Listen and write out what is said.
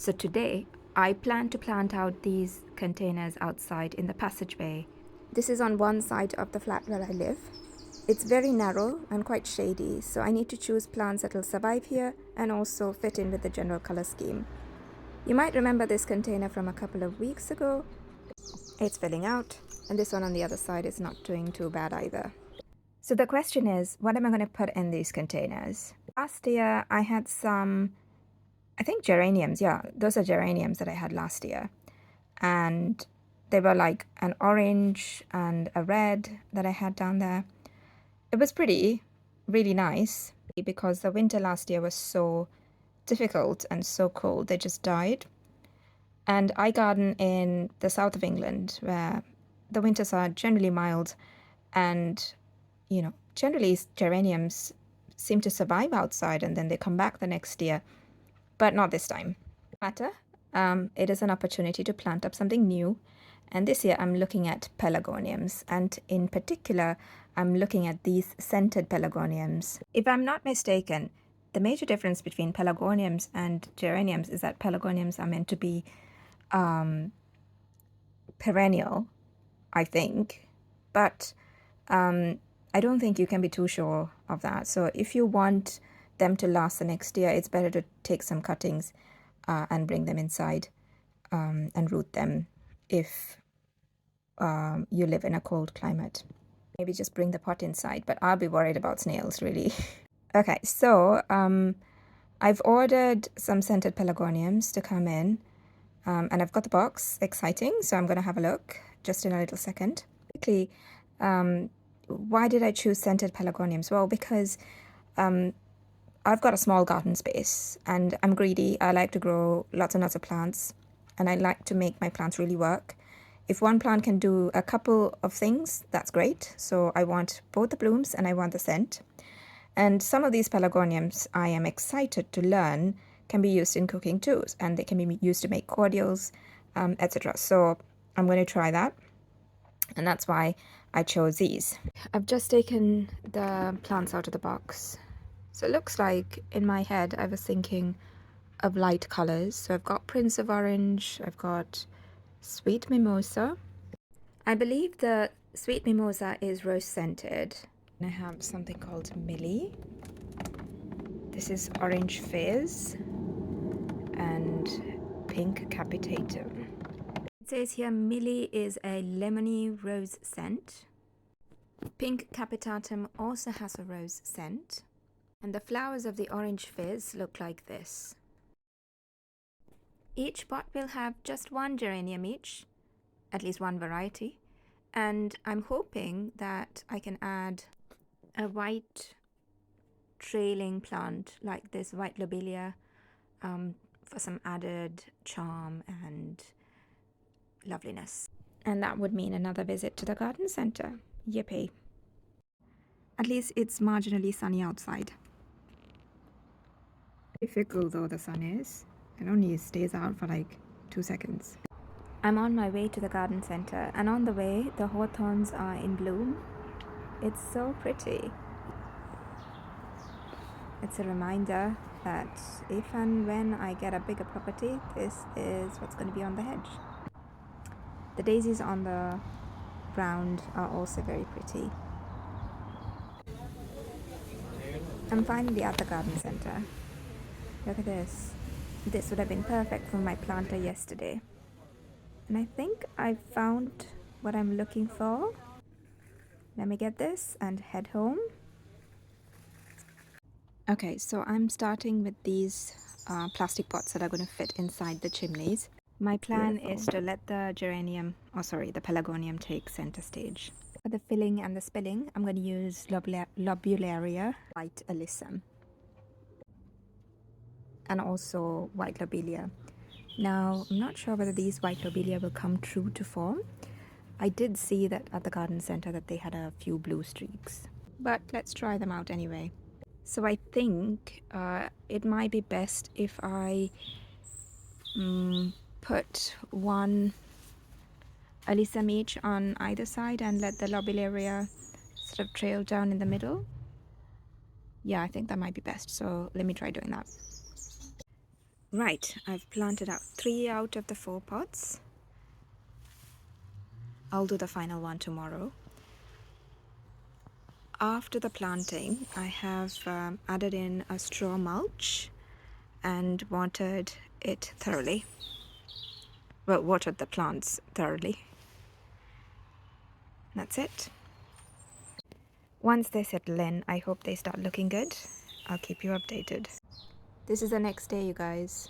So today, I plan to plant out these containers outside in the passageway. This is on one side of the flat where I live. It's very narrow and quite shady, so I need to choose plants that will survive here and also fit in with the general color scheme. You might remember this container from a couple of weeks ago. It's filling out, and this one on the other side is not doing too bad either. So the question is, what am I going to put in these containers? Last year, I had some, I think geraniums. Yeah, those are geraniums that I had last year. And they were like an orange and a red that I had down there. It was pretty, really nice because the winter last year was so difficult and so cold. They just died. And I garden in the south of England where the winters are generally mild and, generally geraniums seem to survive outside and then they come back the next year, but not this time. Matter. It is an opportunity to plant up something new. And this year I'm looking at pelargoniums, and in particular, I'm looking at these scented pelargoniums. If I'm not mistaken, the major difference between pelargoniums and geraniums is that pelargoniums are meant to be perennial, I think, but I don't think you can be too sure of that. So if you want them to last the next year, it's better to take some cuttings and bring them inside and root them if you live in a cold climate. Maybe just bring the pot inside, but I'll be worried about snails, really. Okay, so I've ordered some scented pelargoniums to come in, and I've got the box. Exciting, so I'm going to have a look just in a little second. Quickly, why did I choose scented pelargoniums? Well, because I've got a small garden space and I'm greedy. I like to grow lots and lots of plants, and I like to make my plants really work. If one plant can do a couple of things, that's great. So I want both the blooms and I want the scent. And some of these pelargoniums, I am excited to learn, can be used in cooking too, and they can be used to make cordials, etc. So I'm going to try that, and that's why I chose these. I've just taken the plants out of the box. So it looks like in my head I was thinking of light colors. So I've got Prince of Orange, I've got Sweet Mimosa. I believe the Sweet Mimosa is rose scented. And I have something called Millie. This is Orange Fizz and Pink Capitatum. It says here Millie is a lemony rose scent. Pink Capitatum also has a rose scent. And the flowers of the Orange Fizz look like this. Each pot will have just one geranium each, at least one variety, and I'm hoping that I can add a white trailing plant like this white lobelia for some added charm and loveliness. And that would mean another visit to the garden center. Yippee. At least it's marginally sunny outside. Fickle though the sun is, it only stays out for like 2 seconds. I'm on my way to the garden center, and on the way the hawthorns are in bloom. It's so pretty. It's a reminder that if and when I get a bigger property, this is what's going to be on the hedge. The daisies on the ground are also very pretty. I'm finally at the garden center. Look at this. This would have been perfect for my planter yesterday. And I think I found what I'm looking for. Let me get this and head home. Okay, so I'm starting with these plastic pots that are going to fit inside the chimneys. My plan is to let the the pelargonium take center stage. For the filling and the spilling, I'm going to use Lobularia white alyssum and also white lobelia. Now, I'm not sure whether these white lobelia will come true to form. I did see that at the garden center that they had a few blue streaks, but let's try them out anyway. So I think it might be best if I put one alyssum each on either side and let the lobelia sort of trail down in the middle. Yeah, I think that might be best. So let me try doing that. Right, I've planted out 3 out of the 4 pots. I'll do the final one tomorrow. After the planting, I have added in a straw mulch and watered it thoroughly. Well, watered the plants thoroughly. That's it. Once they settle in, I hope they start looking good. I'll keep you updated. This is the next day, you guys.